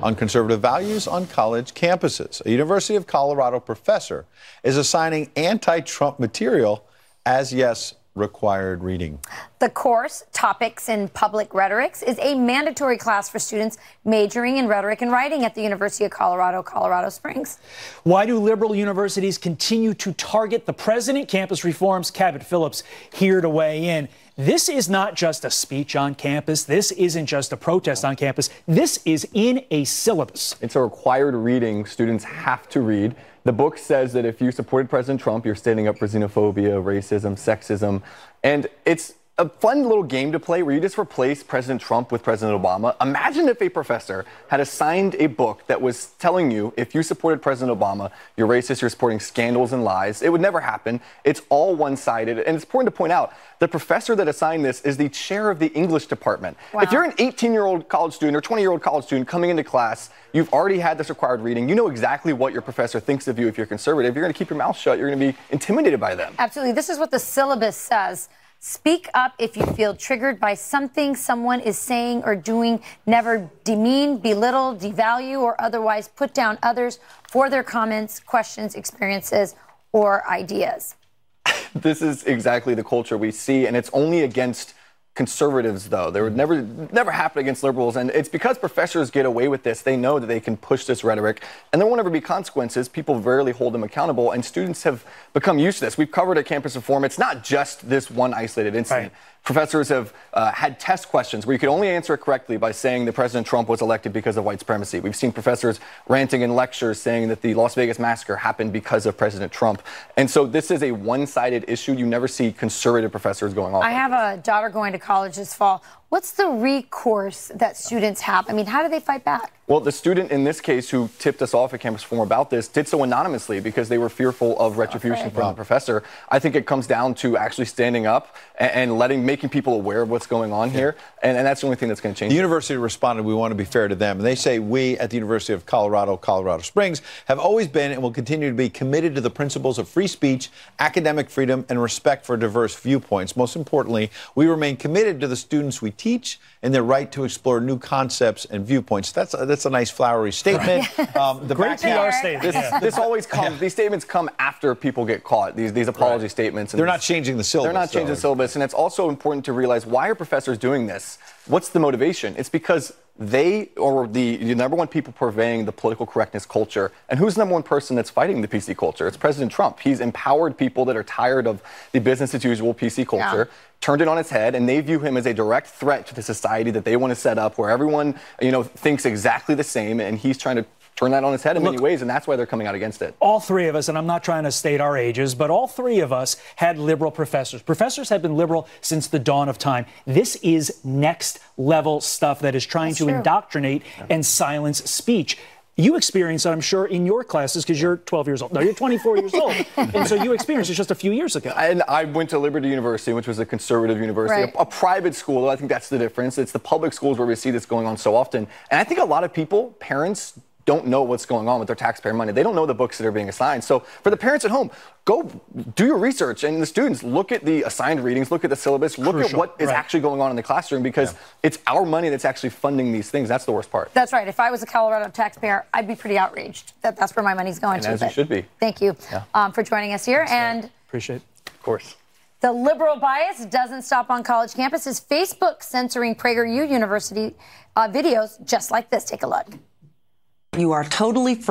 on conservative values on college campuses. A University of Colorado professor is assigning anti-Trump material as, yes, required reading. The course, Topics in Public Rhetorics, is a mandatory class for students majoring in rhetoric and writing at the University of Colorado, Colorado Springs. Why do liberal universities continue to target the president? Campus Reform's Cabot Phillips here to weigh in. This is not just a speech on campus. This isn't just a protest on campus. This is in a syllabus. It's a required reading students have to read. The book says that if you supported President Trump, you're standing up for xenophobia, racism, sexism, and it's a fun little game to play where you just replace President Trump with President Obama. Imagine if a professor had assigned a book that was telling you if you supported President Obama, you're racist, you're supporting scandals and lies. It would never happen. It's all one-sided. And it's important to point out, the professor that assigned this is the chair of the English department. Wow. If you're an 18-year-old college student or 20-year-old college student coming into class, you've already had this required reading. You know exactly what your professor thinks of you if you're conservative. You're going to keep your mouth shut. You're going to be intimidated by them. Absolutely. This is what the syllabus says. Speak up if you feel triggered by something someone is saying or doing. Never demean, belittle, devalue, or otherwise put down others for their comments, questions, experiences, or ideas. This is exactly the culture we see, and it's only against conservatives, though. They would never happen against liberals, and it's because professors get away with this. They know that they can push this rhetoric, and there won't ever be consequences. People rarely hold them accountable, and students have become used to this. We've covered at Campus Reform. It's not just this one isolated incident. Right. Professors have had test questions where you could only answer it correctly by saying that President Trump was elected because of white supremacy. We've seen professors ranting in lectures saying that the Las Vegas massacre happened because of President Trump. And so this is a one-sided issue. You never see conservative professors going off. I have a daughter going to college this fall. What's the recourse that students have? I mean, how do they fight back? Well, the student in this case who tipped us off at Campus Reform about this did so anonymously because they were fearful of retribution from the professor. I think it comes down to actually standing up and making people aware of what's going on here. And that's the only thing that's going to change. The university responded, we want to be fair to them. And they say we at the University of Colorado, Colorado Springs have always been and will continue to be committed to the principles of free speech, academic freedom, and respect for diverse viewpoints. Most importantly, we remain committed to the students we teach and their right to explore new concepts and viewpoints. That's a nice flowery statement. The great PR statement. This always comes. These statements come after people get caught. These apology statements. They're not changing the syllabus. They're not changing the syllabus, and it's also important to realize why are professors doing this? What's the motivation? It's because they are the number one people purveying the political correctness culture. And who's the number one person that's fighting the PC culture? It's President Trump. He's empowered people that are tired of the business as usual PC culture, turned it on its head, and they view him as a direct threat to the society that they want to set up where everyone, thinks exactly the same, and he's trying to turn that on its head in many ways, and that's why they're coming out against it. All three of us, and I'm not trying to state our ages, but all three of us had liberal professors. Professors have been liberal since the dawn of time. This is next level stuff that is trying to indoctrinate and silence speech. You experience it, I'm sure, in your classes because you're 12 years old. No, you're 24 years old. And so you experienced it just a few years ago. And I went to Liberty University, which was a conservative university, a private school. I think that's the difference. It's the public schools where we see this going on so often. And I think a lot of people, parents, don't know what's going on with their taxpayer money. They don't know the books that are being assigned. So for the parents at home, go do your research. And the students, look at the assigned readings, look at the syllabus, look at what is actually going on in the classroom, because it's our money that's actually funding these things. That's the worst part. That's right. If I was a Colorado taxpayer, I'd be pretty outraged that that's where my money's going to. As you should be. Thank you for joining us here. Appreciate it. Of course. The liberal bias doesn't stop on college campuses. Facebook censoring PragerU University videos just like this. Take a look. You are totally free.